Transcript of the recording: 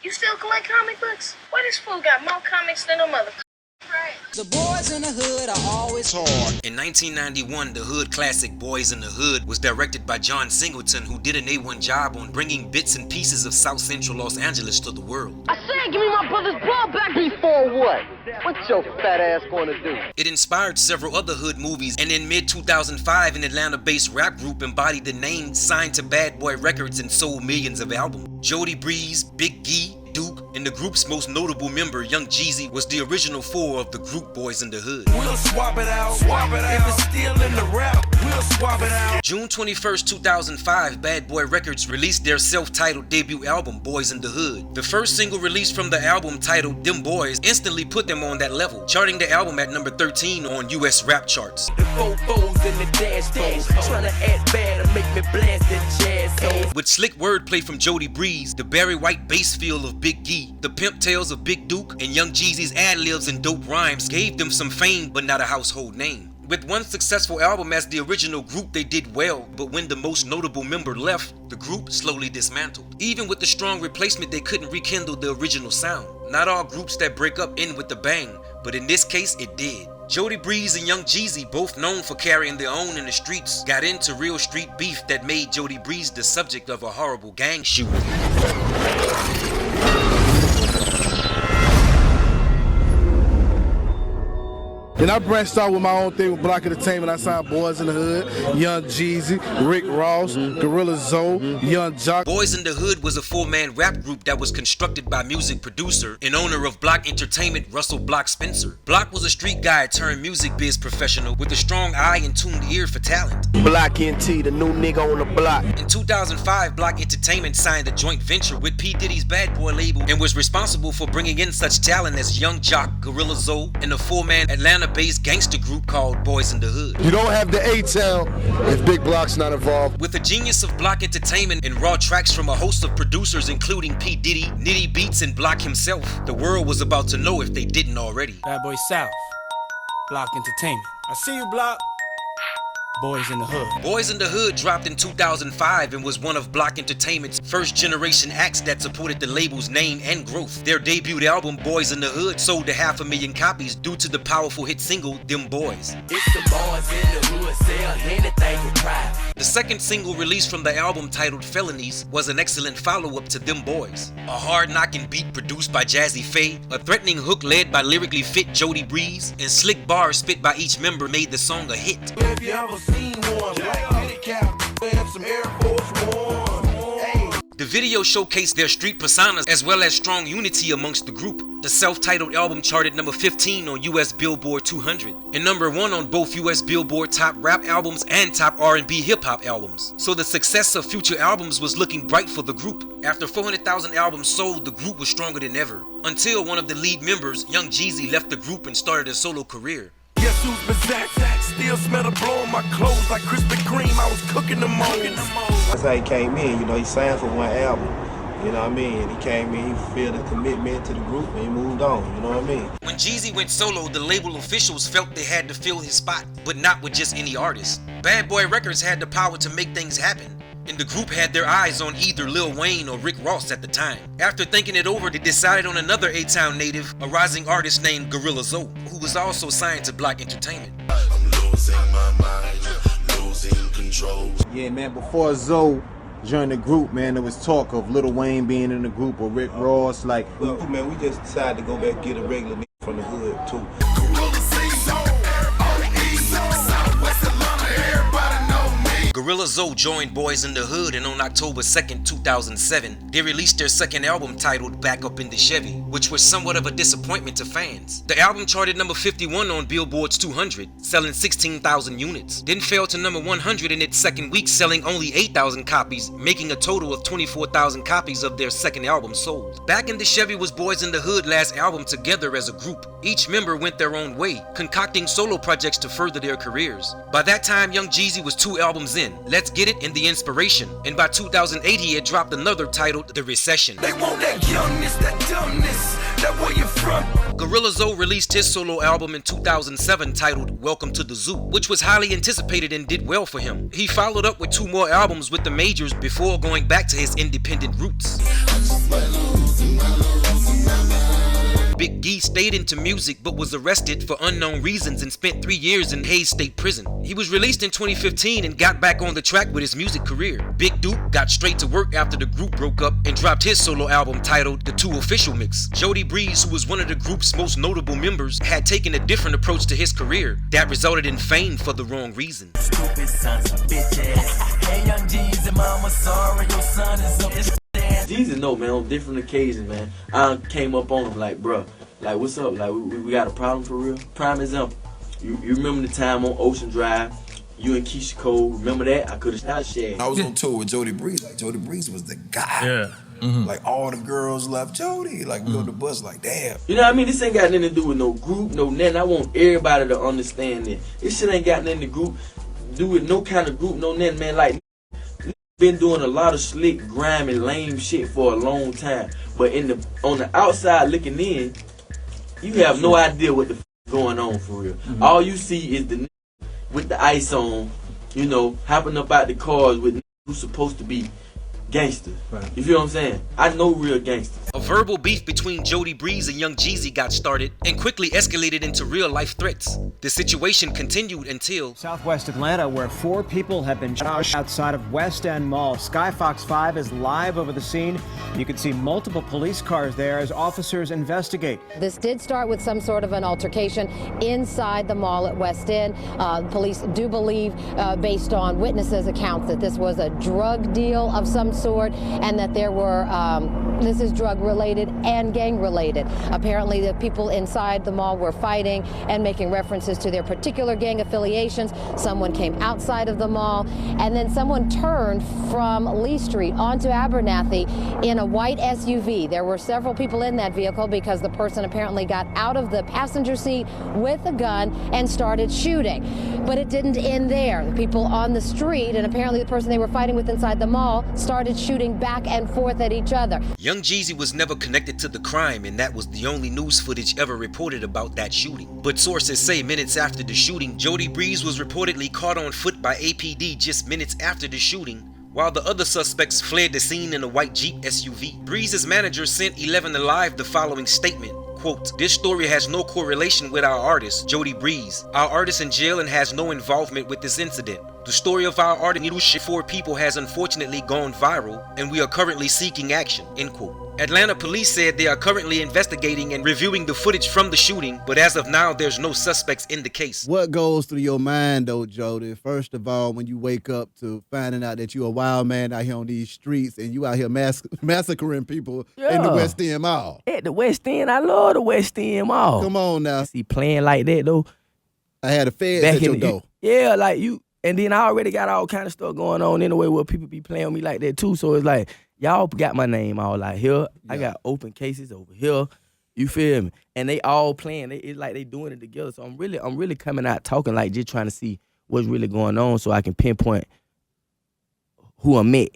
You still collect comic books? Why this fool got more comics than a mother? The boys in the hood are always hard. In 1991, the hood classic Boys in the Hood was directed by John Singleton, who did an A1 job on bringing bits and pieces of South Central Los Angeles to the world. I said give me my brother's ball back before what? What's your fat ass gonna do? It inspired several other hood movies, and in mid-2005, an Atlanta-based rap group embodied the name, signed to Bad Boy Records, and sold millions of albums. Jody Breeze, Big Gee, Duke, and the group's most notable member, Young Jeezy, was the original four of the group Boys in the Hood. We'll swap it out. If it's still in the rap, we'll swap it out. June 21st, 2005, Bad Boy Records released their self-titled debut album, Boys in the Hood. The first single released from the album, titled Them Boys, instantly put them on that level, charting the album at number 13 on US rap charts. The fofos in the dashboard, trying to act bad and make me blast that jazz. With slick wordplay from Jody Breeze, the Barry White bass feel of Big Gee, the pimp tales of Big Duke, and Young Jeezy's ad-libs and dope rhymes gave them some fame but not a household name. With one successful album as the original group, they did well, but when the most notable member left, the group slowly dismantled. Even with the strong replacement, they couldn't rekindle the original sound. Not all groups that break up end with a bang, but in this case, it did. Jody Breeze and Young Jeezy, both known for carrying their own in the streets, got into real street beef that made Jody Breeze the subject of a horrible gang shooting. Then I branched out with my own thing with Block Entertainment. I signed Boys in the Hood, Young Jeezy, Rick Ross, Gorilla Zoe, Young Jock. Boys in the Hood was a four-man rap group that was constructed by music producer and owner of Block Entertainment, Russell Block Spencer. Block was a street guy turned music biz professional with a strong eye and tuned ear for talent. Block NT, the new nigga on the block. In 2005, Block Entertainment signed a joint venture with P. Diddy's Bad Boy label and was responsible for bringing in such talent as Young Jock, Gorilla Zoe, and a four-man Atlanta-based gangster group called Boys in the Hood. You don't have the A-Town if Big Block's not involved. With the genius of Block Entertainment and raw tracks from a host of producers including P. Diddy, Nitty Beats, and Block himself, the world was about to know if they didn't already. Bad Boy South, Block Entertainment. I see you, Block. Boys in the Hood. Boys in the Hood dropped in 2005 and was one of Block Entertainment's first generation acts that supported the label's name and growth. Their debut album, Boys in the Hood, sold to 500,000 copies due to the powerful hit single, Them Boys. It's the boys in the hood, sell anything with pride. The second single released from the album, titled Felonies, was an excellent follow-up to Them Boys. A hard-knocking beat produced by Jazzy Faye, a threatening hook led by lyrically fit Jody Breeze, and slick bars spit by each member made the song a hit. If you ever seen one, have some Air Force One. Hey. The video showcased their street personas as well as strong unity amongst the group. The self-titled album charted number 15 on US Billboard 200 and number 1 on both US Billboard top rap albums and top R&B hip-hop albums. So the success of future albums was looking bright for the group. After 400,000 albums sold, the group was stronger than ever. Until one of the lead members, Young Jeezy, left the group and started a solo career. Guess who's back? Still smell the blow on my clothes like Krispy Kreme. I was cooking them all. That's how he came in, you know, he signed for one album. You know what I mean? He came in, he fulfilled his commitment to the group, and he moved on, you know what I mean? When Jeezy went solo, the label officials felt they had to fill his spot, but not with just any artist. Bad Boy Records had the power to make things happen, and the group had their eyes on either Lil Wayne or Rick Ross at the time. After thinking it over, they decided on another A-Town native, a rising artist named Gorilla Zoe, who was also signed to Block Entertainment. I'm losing my mind, losing control. Yeah, man, before Zoe joined the group, man, there was talk of Lil Wayne being in the group or Rick Ross, like... Well, man, we just decided to go back and get a regular nigga from the hood, too. Gorilla Zoe joined Boys in the Hood, and on October 2nd, 2007, they released their second album titled Back Up in the Chevy, which was somewhat of a disappointment to fans. The album charted number 51 on Billboard's 200, selling 16,000 units, then fell to number 100 in its second week, selling only 8,000 copies, making a total of 24,000 copies of their second album sold. Back in the Chevy was Boys in the Hood's last album together as a group. Each member went their own way, concocting solo projects to further their careers. By that time, Young Jeezy was 2 albums in, Let's Get It and The Inspiration, and by 2008 he had dropped another titled The Recession. They want that youngness, that dumbness, that where you from. Gorilla Zoe released his solo album in 2007 titled Welcome to the Zoo, which was highly anticipated and did well for him. He followed up with 2 more albums with the majors before going back to his independent roots. stayed into music but was arrested for unknown reasons and spent 3 years in Hayes State Prison. He was released in 2015 and got back on the track with his music career. Big Duke got straight to work after the group broke up and dropped his solo album titled The 2 Official Mix. Jody Breeze, who was one of the group's most notable members, had taken a different approach to his career that resulted in fame for the wrong reasons. Stupid sons of bitches. Hey, young G's and mama, sorry, your son is up. Jesus know, man, on different occasions, man, I came up on him like, bruh, like, what's up? Like, we got a problem for real? Prime example, you remember the time on Ocean Drive, you and Keisha Cole, remember that? I could have shot Shad. I was on tour with Jody Breeze. Like, Jody Breeze was the guy. Yeah. Mm-hmm. Like, all the girls loved Jody. Like, we on the bus, like, damn. You know what I mean? This ain't got nothing to do with no group, no nothing. I want everybody to understand that. This shit ain't got nothing to do with no kind of group, no nothing, man. Like, been doing a lot of slick, grimy, lame shit for a long time. But on the outside looking in, you have no idea what the going on for real. Mm-hmm. All you see is the with the ice on, you know, hopping up out the cars with who's supposed to be gangsters. Right. You feel what I'm saying? I know real gangsters. A verbal beef between Jody Breeze and Young Jeezy got started and quickly escalated into real life threats. The situation continued until Southwest Atlanta, where 4 people have been shot outside of West End Mall. Skyfox 5 is live over the scene. You can see multiple police cars there as officers investigate. This did start with some sort of an altercation inside the mall at West End. Police do believe, based on witnesses' accounts, that this was a drug deal of some sort and that there were, this is drug related and gang related. Apparently the people inside the mall were fighting and making references to their particular gang affiliations. Someone came outside of the mall and then someone turned from Lee Street onto Abernathy in a white SUV. There were several people in that vehicle because the person apparently got out of the passenger seat with a gun and started shooting. But it didn't end there. The people on the street and apparently the person they were fighting with inside the mall started shooting back and forth at each other. Young Jeezy was never connected to the crime, and that was the only news footage ever reported about that shooting. But sources say minutes after the shooting, Jody Breeze was reportedly caught on foot by APD just minutes after the shooting, while the other suspects fled the scene in a white Jeep SUV. Breeze's manager sent 11 Alive the following statement. Quote, "This story has no correlation with our artist, Jody Breeze. Our artist in jail and has no involvement with this incident. The story of our artist 4 people has unfortunately gone viral, and we are currently seeking action." End quote. Atlanta police said they are currently investigating and reviewing the footage from the shooting, but as of now, there's no suspects in the case. What goes through your mind, though, Jody, first of all, when you wake up to finding out that you're a wild man out here on these streets and you out here massacring people in the West End Mall? At the West End, I love the West End Mall. Come on now. See, playing like that, though. I had a feds at your door. Yeah, like you. And then I already got all kind of stuff going on anyway where people be playing with me like that, too. So it's like, y'all got my name all out here. Yeah. I got open cases over here. You feel me? And they all playing. It's like they doing it together. So I'm really coming out talking, like just trying to see what's really going on so I can pinpoint who I'm at.